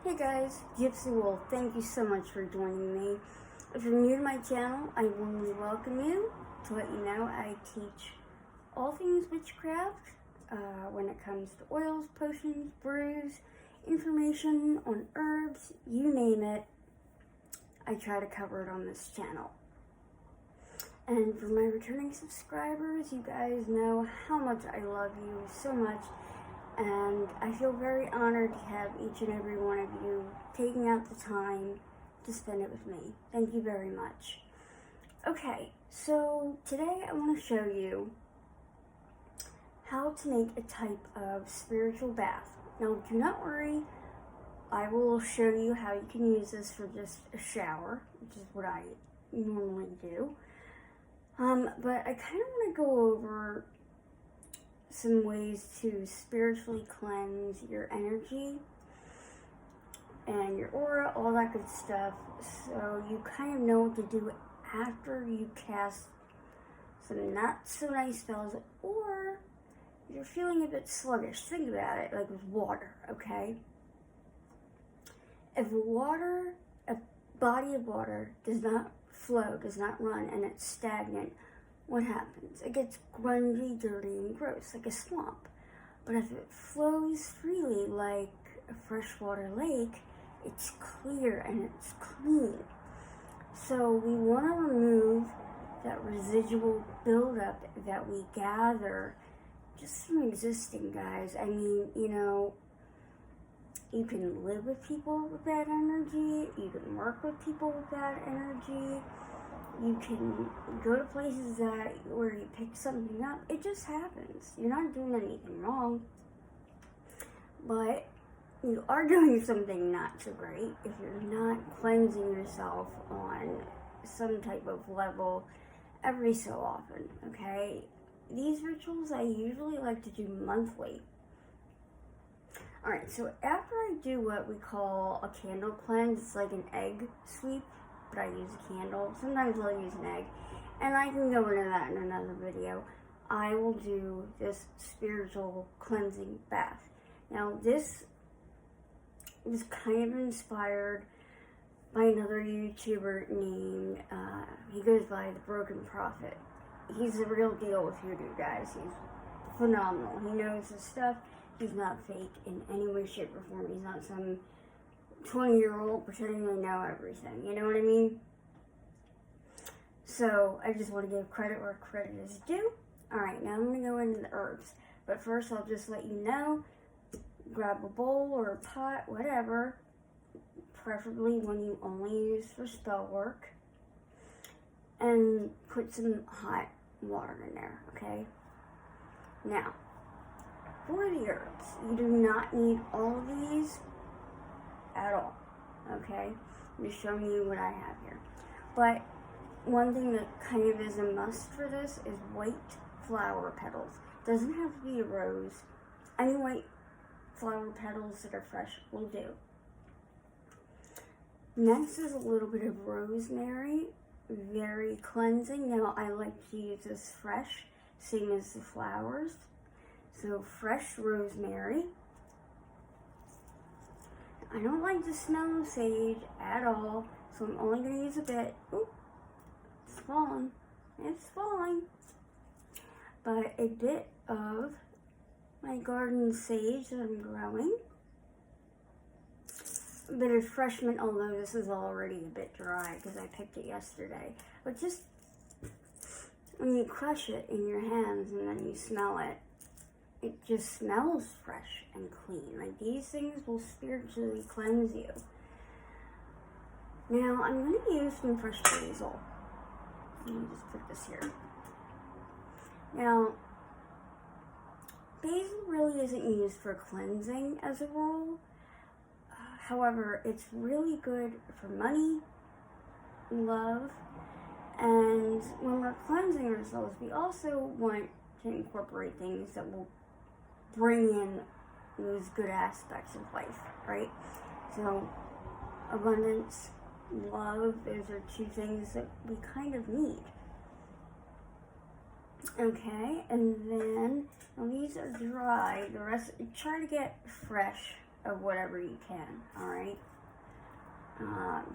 Hey guys, Gypsy Wolf, thank you so much for joining me. If you're new to my channel, I warmly welcome you. To let you know, I teach all things witchcraft when it comes to oils, potions, brews, information on herbs, you name it. I try to cover it on this channel. And for my returning subscribers, you guys know how much I love you so much. And I feel very honored to have each and every one of you taking out the time to spend it with me. Thank you very much. Okay, so today I want to show you how to make a type of spiritual bath. Now, do not worry, I will show you how you can use this for just a shower, which is what I normally do. But I kind of want to go over some ways to spiritually cleanse your energy and your aura, all that good stuff, so you kind of know what to do after you cast some not so nice spells, or you're feeling a bit sluggish. Think about it like with water, okay? If a body of water does not flow, does not run, and it's stagnant, what happens? It gets grungy, dirty, and gross, like a swamp. But if it flows freely like a freshwater lake, it's clear and it's clean. So we want to remove that residual buildup that we gather just from existing, guys. I mean, you can live with people with bad energy, you can work with people with bad energy, you can go to places where you pick something up. It just happens. You're not doing anything wrong, but you are doing something not so great if you're not cleansing yourself on some type of level every so often, okay? These rituals I usually like to do monthly. Alright, so after I do what we call a candle cleanse, it's like an egg sweep, but I use a candle. Sometimes I'll use an egg, and I can go into that in another video. I will do this spiritual cleansing bath. Now, this was kind of inspired by another YouTuber named, he goes by The Broken Prophet. He's the real deal with voodoo, guys. He's phenomenal. He knows his stuff. He's not fake in any way, shape, or form. He's not some 20-year-old pretending they know everything. You know what I mean? So, I just want to give credit where credit is due. Alright, now I'm going to go into the herbs. But first, I'll just let you know, grab a bowl or a pot, whatever, preferably one you only use for spell work, and put some hot water in there, okay? Now, for the herbs, you do not need all of these at all, okay? I'm just showing you what I have here. But one thing that kind of is a must for this is white flower petals. Doesn't have to be a rose. Any white flower petals that are fresh will do. Next is a little bit of rosemary, very cleansing. Now I like to use this fresh, same as the flowers. So fresh rosemary. I don't like the smell of sage at all, so I'm only going to use a bit. Oop, it's falling. It's falling. But a bit of my garden sage that I'm growing. A bit of fresh mint, although this is already a bit dry because I picked it yesterday. But just when you crush it in your hands and then you smell it, it just smells fresh and clean. Like, these things will spiritually cleanse you. Now, I'm going to use some fresh basil. Let me just put this here. Now, basil really isn't used for cleansing as a rule. However, it's really good for money, love, and when we're cleansing ourselves, we also want to incorporate things that will bring in those good aspects of life, right? So, abundance, love, those are two things that we kind of need. Okay, and then, now these are dry, the rest, try to get fresh of whatever you can, alright?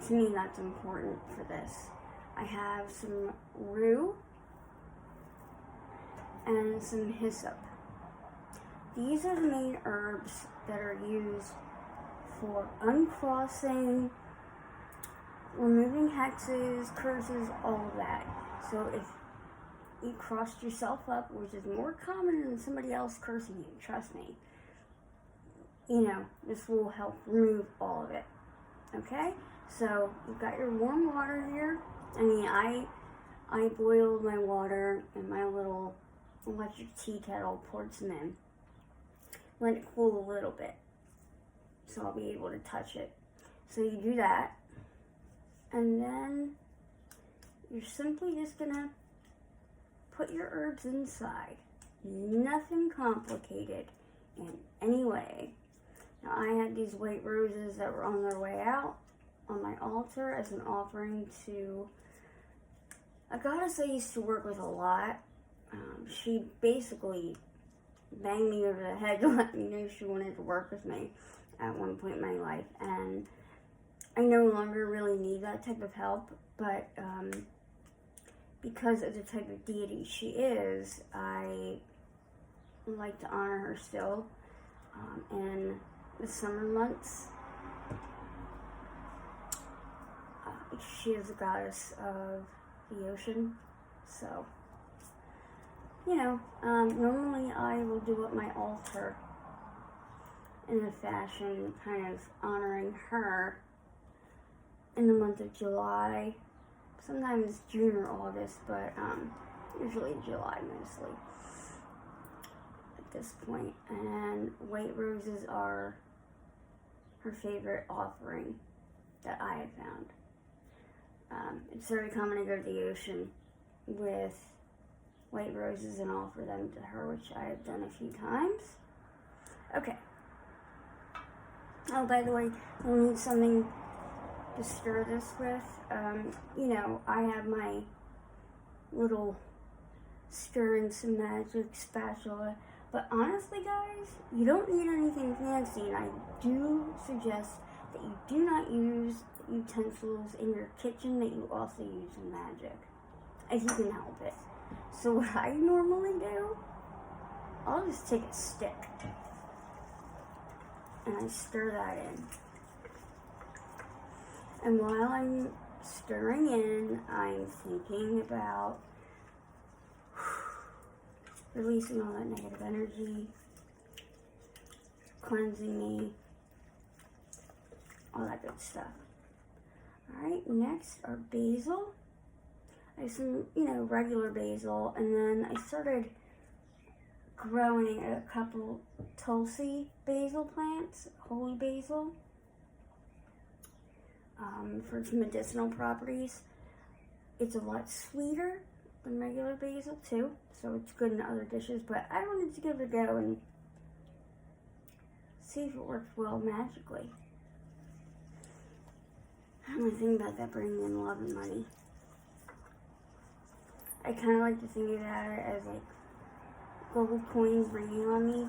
To me, that's important for this. I have some rue and some hyssop. These are the main herbs that are used for uncrossing, removing hexes, curses, all of that. So if you crossed yourself up, which is more common than somebody else cursing you, trust me, this will help remove all of it. Okay? So you've got your warm water here. I mean, I boiled my water in my little electric tea kettle, poured some in, let it cool a little bit, so I'll be able to touch it. So you do that, and then you're simply just gonna put your herbs inside. Nothing complicated in any way. Now, I had these white roses that were on their way out on my altar as an offering to a goddess I used to work with a lot. She basically banged me over the head to let me know she wanted to work with me at one point in my life. And I no longer really need that type of help, but because of the type of deity she is, I like to honor her still in the summer months. She is a goddess of the ocean, so, normally I will do at my altar in a fashion kind of honoring her in the month of July, sometimes June or August, but usually July mostly at this point. And white roses are her favorite offering that I have found. It's very common to go to the ocean with white roses and offer them to her, which I have done a few times. Okay. Oh, by the way, you'll need something to stir this with. I have my little stirring some magic spatula, but honestly, guys, you don't need anything fancy, and I do suggest that you do not use utensils in your kitchen that you also use in magic, if you can help it. So what I normally do, I'll just take a stick and I stir that in. And while I'm stirring in, I'm thinking about releasing all that negative energy, cleansing me, all that good stuff. Alright, next are basil. I have some, regular basil, and then I started growing a couple Tulsi basil plants, holy basil, for its medicinal properties. It's a lot sweeter than regular basil too, so it's good in other dishes, but I wanted to give it a go and see if it works well magically. I'm gonna think about that bringing in love and money. I kind of like to think about it as like gold coins ringing on me,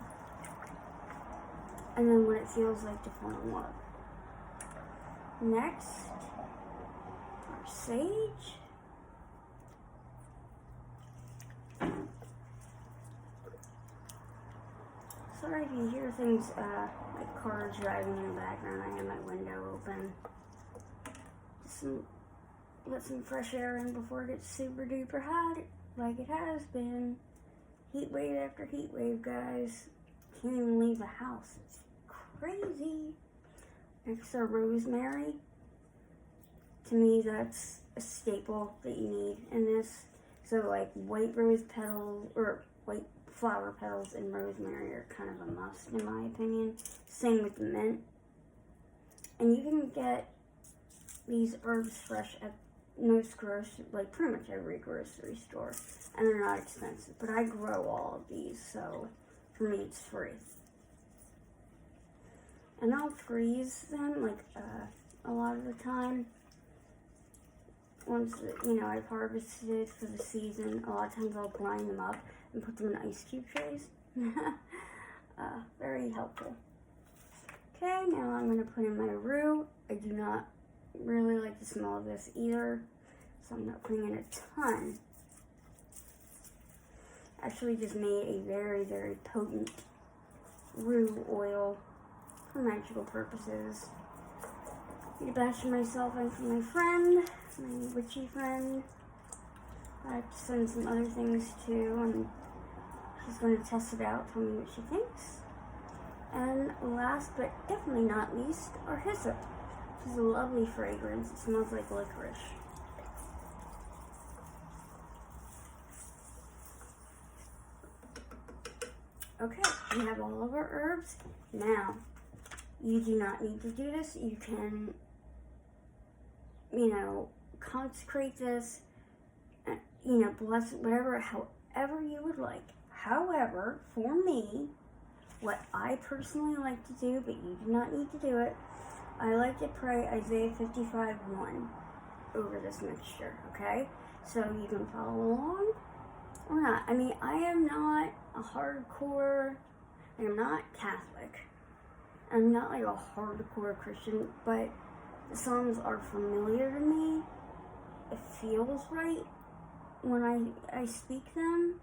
and then what it feels like to fall in love. Next, our sage. Sorry if you hear things like cars driving in the background. I have my window open. Let some fresh air in before it gets super duper hot, like it has been. Heat wave after heat wave, guys. Can't even leave the house. It's crazy. Next are rosemary. To me, that's a staple that you need in this. So like white rose petals, or white flower petals and rosemary are kind of a must in my opinion. Same with the mint. And you can get these herbs fresh at most like pretty much every grocery store, and they're not expensive, but I grow all of these, so for me it's free. And I'll freeze them like a lot of the time. Once I've harvested for the season, a lot of times I'll grind them up and put them in ice cube trays. Very helpful. Okay, now I'm going to put in my roux. I do not really like the smell of this either, so I'm not putting in a ton. Actually just made a very, very potent roux oil for magical purposes. I'm bashing myself in for my friend, my witchy friend. I have to send some other things too, and she's going to test it out, tell me what she thinks. And last but definitely not least, our hyssop, which is a lovely fragrance. It smells like licorice. Okay, we have all of our herbs. Now, you do not need to do this. You can, consecrate this, bless it, whatever, however you would like. However, for me, what I personally like to do, but you do not need to do it, I like to pray Isaiah 55:1 over this mixture, okay? So you can follow along or not. I mean, I am not a hardcore, I'm not Catholic. I'm not like a hardcore Christian, but the Psalms are familiar to me. It feels right when I speak them.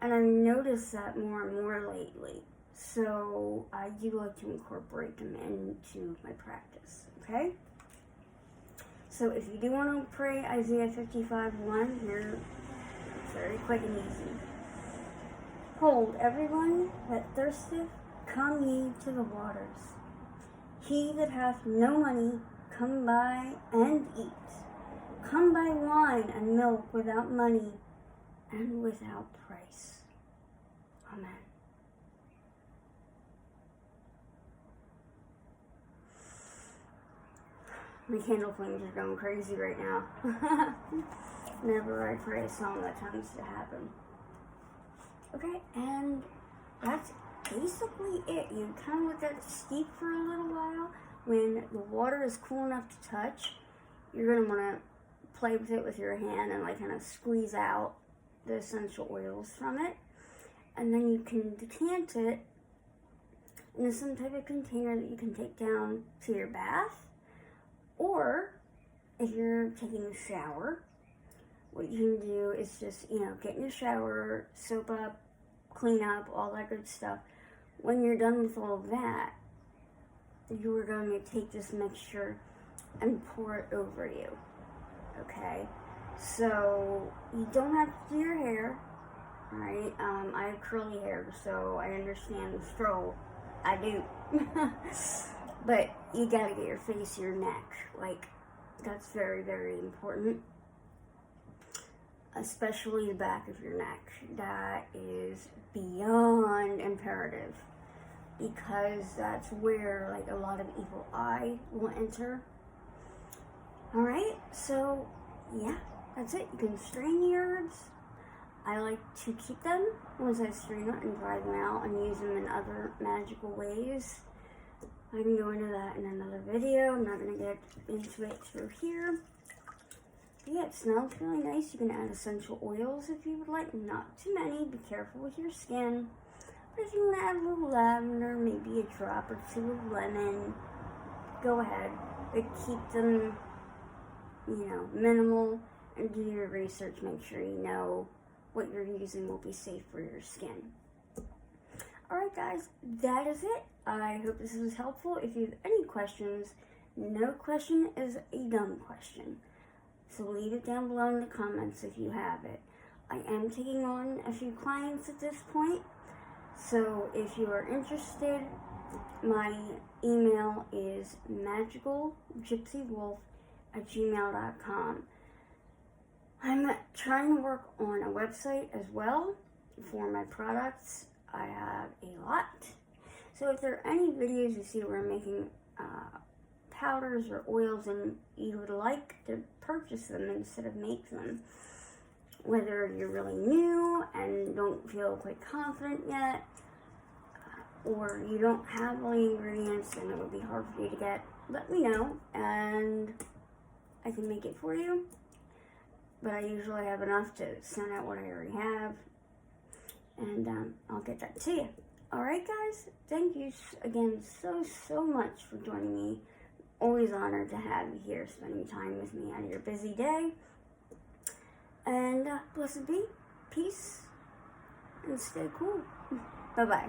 And I've noticed that more and more lately. So I do like to incorporate them into my practice, okay? So if you do want to pray Isaiah 55:1, here, it's very quick and easy. Hold, everyone that thirsteth, come ye to the waters. He that hath no money, come buy and eat. Come buy wine and milk without money and without price. Amen. My candle flames are going crazy right now. Whenever I pray a song, that tends to happen. Okay, and that's basically it. You kind of let that steep for a little while. When the water is cool enough to touch, you're going to want to play with it with your hand and kind of squeeze out the essential oils from it. And then you can decant it in some type of container that you can take down to your bath. Or if you're taking a shower, what you can do is just, get in the shower, soap up, clean up, all that good stuff. When you're done with all of that, you are going to take this mixture and pour it over you, okay? So you don't have to do your hair, all right? I have curly hair, so I understand the stroll. I do. But you gotta get your face, your neck. That's very, very important. Especially the back of your neck. That is beyond imperative. Because that's where, a lot of evil eye will enter. Alright, so, yeah, that's it. You can strain the herbs. I like to keep them once I strain them and dry them out and use them in other magical ways. I can go into that in another video. I'm not going to get into it through here. But yeah, it smells really nice. You can add essential oils if you would like. Not too many. Be careful with your skin. But if you want to add a little lavender, maybe a drop or two of lemon, go ahead. But keep them, minimal. And do your research. Make sure you know what you're using will be safe for your skin. Alright guys, that is it. I hope this was helpful. If you have any questions, no question is a dumb question. So leave it down below in the comments if you have it. I am taking on a few clients at this point. So if you are interested, my email is magicalgypsywolf@gmail.com. I'm trying to work on a website as well for my products. I have a lot. So if there are any videos you see where I'm making powders or oils and you would like to purchase them instead of make them, whether you're really new and don't feel quite confident yet, or you don't have all the ingredients and it would be hard for you to get, let me know and I can make it for you. But I usually have enough to send out what I already have. And I'll get that to you. Alright guys, thank you again so much for joining me. Always honored to have you here spending time with me on your busy day. And blessed be, peace, and stay cool. Bye-bye.